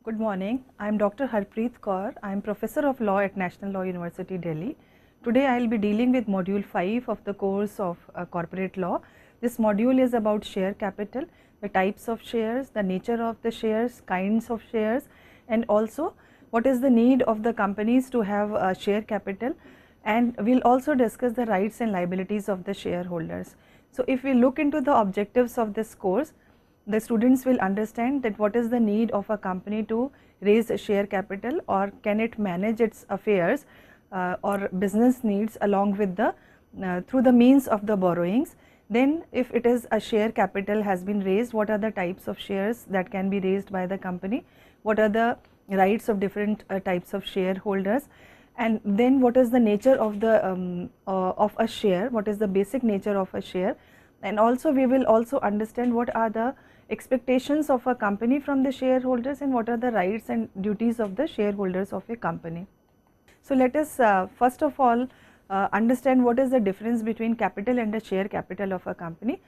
Good morning. I am Dr. Harpreet Kaur. I am Professor of Law at National Law University, Delhi. Today I will be dealing with Module 5 of the course of Corporate Law. This module is about share capital, the types of shares, the nature of the shares, kinds of shares, and also what is the need of the companies to have a share capital, and we will also discuss the rights and liabilities of the shareholders. So, if we look into the objectives of this course, the students will understand that what is the need of a company to raise a share capital, or can it manage its affairs or business needs along with the through the means of the borrowings. Then if it is a share capital has been raised, what are the types of shares that can be raised by the company, what are the rights of different types of shareholders, and then what is the nature of the of a share, what is the basic nature of a share, and also we will also understand what are the expectations of a company from the shareholders and what are the rights and duties of the shareholders of a company. So, let us first of all understand what is the difference between capital and the share capital of a company.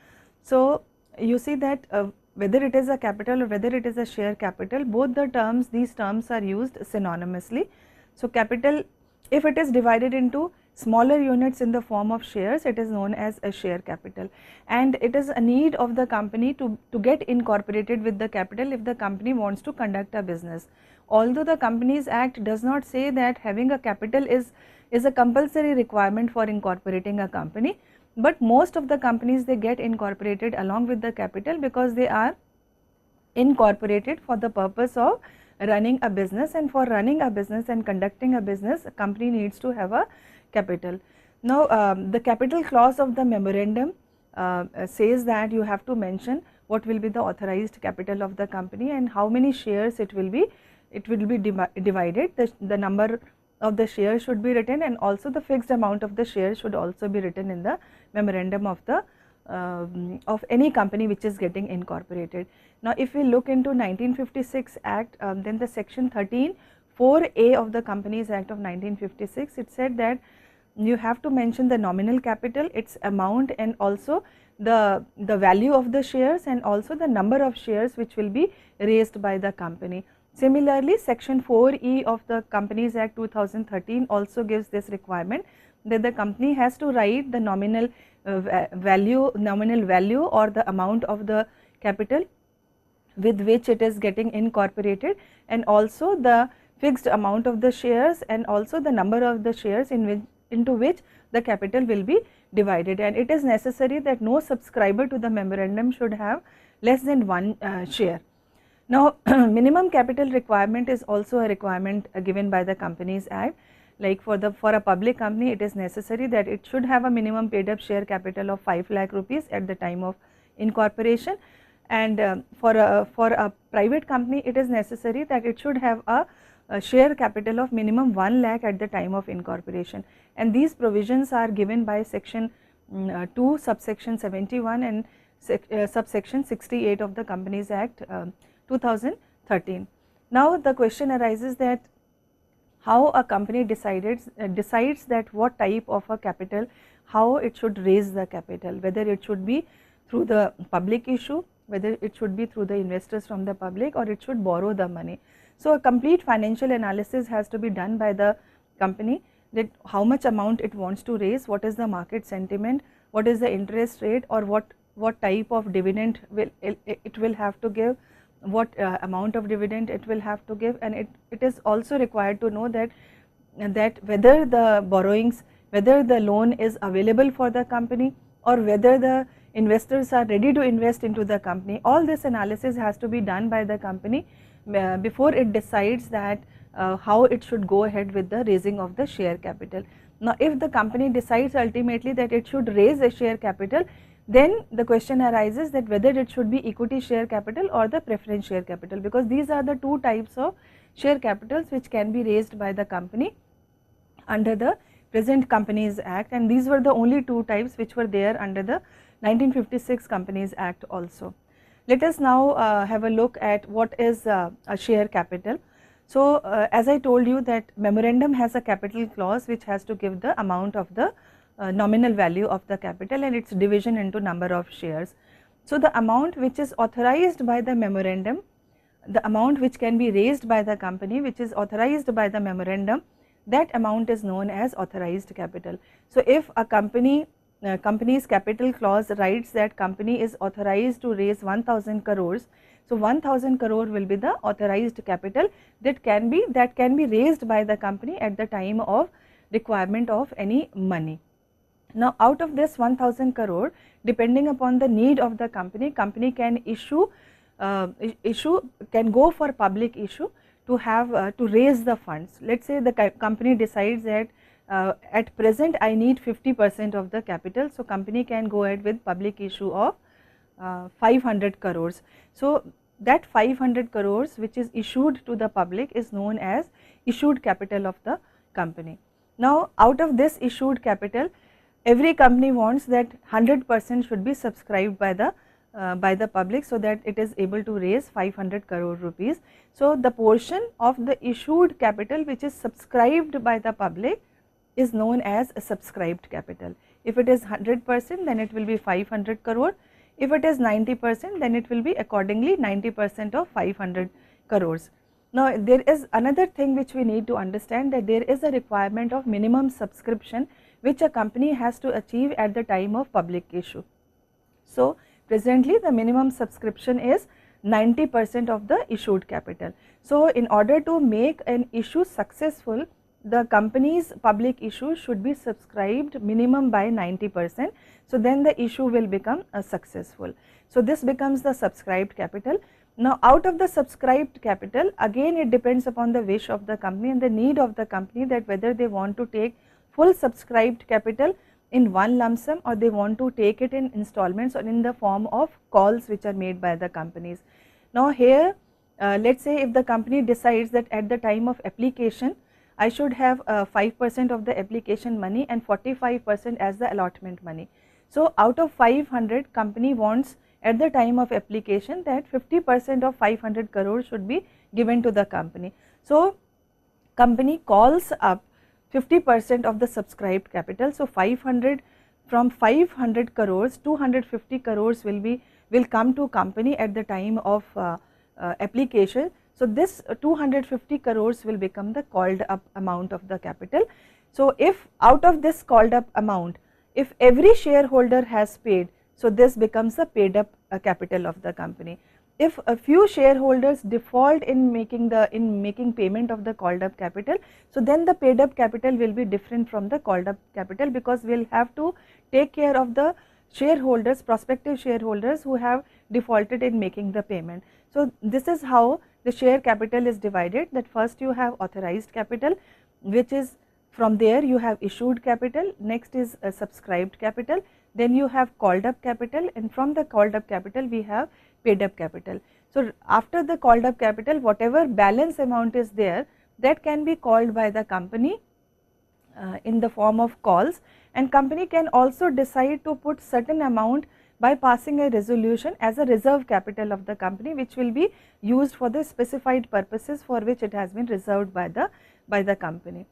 So, you see that whether it is a capital or whether it is a share capital, both the terms, these terms are used synonymously. So, capital, if it is divided into smaller units in the form of shares, it is known as a share capital, and it is a need of the company to get incorporated with the capital if the company wants to conduct a business. Although the Companies Act does not say that having a capital is a compulsory requirement for incorporating a company, but most of the companies, they get incorporated along with the capital because they are incorporated for the purpose of running a business, and for running a business and conducting a business, a company needs to have a capital. Now, the capital clause of the memorandum says that you have to mention what will be the authorized capital of the company and how many shares it will be divided. The number of the shares should be written, and also the fixed amount of the shares should also be written in the memorandum of the of any company which is getting incorporated. Now, if we look into 1956 Act, then the section 13 4A of the Companies Act of 1956, it said that you have to mention the nominal capital, its amount, and also the value of the shares, and also the number of shares which will be raised by the company. Similarly, section 4E of the Companies Act 2013 also gives this requirement that the company has to write the nominal value or the amount of the capital with which it is getting incorporated, and also the fixed amount of the shares, and also the number of the shares into which the capital will be divided. And it is necessary that no subscriber to the memorandum should have less than one share. Now, minimum capital requirement is also a requirement given by the Companies Act. Like for a public company, it is necessary that it should have a minimum paid up share capital of 5 lakh rupees at the time of incorporation, and for a private company, it is necessary that it should have a share capital of minimum 1 lakh at the time of incorporation, and these provisions are given by section 2 subsection 71 and subsection 68 of the Companies Act 2013. Now, the question arises that how a company decides that what type of a capital, how it should raise the capital, whether it should be through the public issue, whether it should be through the investors from the public, or it should borrow the money. So, a complete financial analysis has to be done by the company, that how much amount it wants to raise, what is the market sentiment, what is the interest rate, or what type of dividend it will have to give, what amount of dividend it will have to give, and it is also required to know that whether the borrowings, whether the loan is available for the company, or whether the investors are ready to invest into the company. All this analysis has to be done by the company before it decides that how it should go ahead with the raising of the share capital. Now, if the company decides ultimately that it should raise a share capital, then the question arises that whether it should be equity share capital or the preference share capital, because these are the two types of share capitals which can be raised by the company under the present Companies Act, and these were the only two types which were there under the 1956 Companies Act also. Let us now have a look at what is a share capital. So, as I told you that memorandum has a capital clause which has to give the amount of the nominal value of the capital and its division into number of shares. So, the amount which is authorized by the memorandum the amount which can be raised by the company, which is authorized by the memorandum, that amount is known as authorized capital. So, if a company's capital clause writes that company is authorized to raise 1000 crores, so 1000 crore will be the authorized capital that can be raised by the company at the time of requirement of any money. Now, out of this 1000 crore, depending upon the need of the company can can go for public issue to have to raise the funds. Let us say the company decides that at present I need 50% of the capital. So, company can go ahead with public issue of 500 crores. So, that 500 crores which is issued to the public is known as issued capital of the company. Now, out of this issued capital, every company wants that 100% should be subscribed by the public, so that it is able to raise 500 crore rupees. So, the portion of the issued capital which is subscribed by the public is known as a subscribed capital. If it is 100%, then it will be 500 crore. If it is 90%, then it will be accordingly 90% of 500 crores. Now, there is another thing which we need to understand, that there is a requirement of minimum subscription which a company has to achieve at the time of public issue. So, presently the minimum subscription is 90% of the issued capital. So, in order to make an issue successful, the company's public issue should be subscribed minimum by 90%. So, then the issue will become successful. So, this becomes the subscribed capital. Now, out of the subscribed capital, again it depends upon the wish of the company and the need of the company, that whether they want to take full subscribed capital in one lump sum or they want to take it in installments or in the form of calls which are made by the companies. Now, here let us say if the company decides that at the time of application I should have 5% of the application money and 45% as the allotment money. So, out of 500, company wants at the time of application that 50% of 500 crore should be given to the company. So, company calls up 50% of the subscribed capital. So, 500 from 500 crores, 250 crores will come to company at the time of application. So, this 250 crores will become the called up amount of the capital. So, if out of this called up amount, if every shareholder has paid, so this becomes the paid up capital of the company. If a few shareholders default in making payment of the called up capital, so then the paid up capital will be different from the called up capital, because we will have to take care of the shareholders, prospective shareholders who have defaulted in making the payment. So, this is how the share capital is divided, that first you have authorized capital, which is from there you have issued capital, next is a subscribed capital, then you have called up capital, and from the called up capital we have paid up capital. So, after the called up capital, whatever balance amount is there, that can be called by the company in the form of calls, and company can also decide to put certain amount by passing a resolution as a reserve capital of the company, which will be used for the specified purposes for which it has been reserved by the company.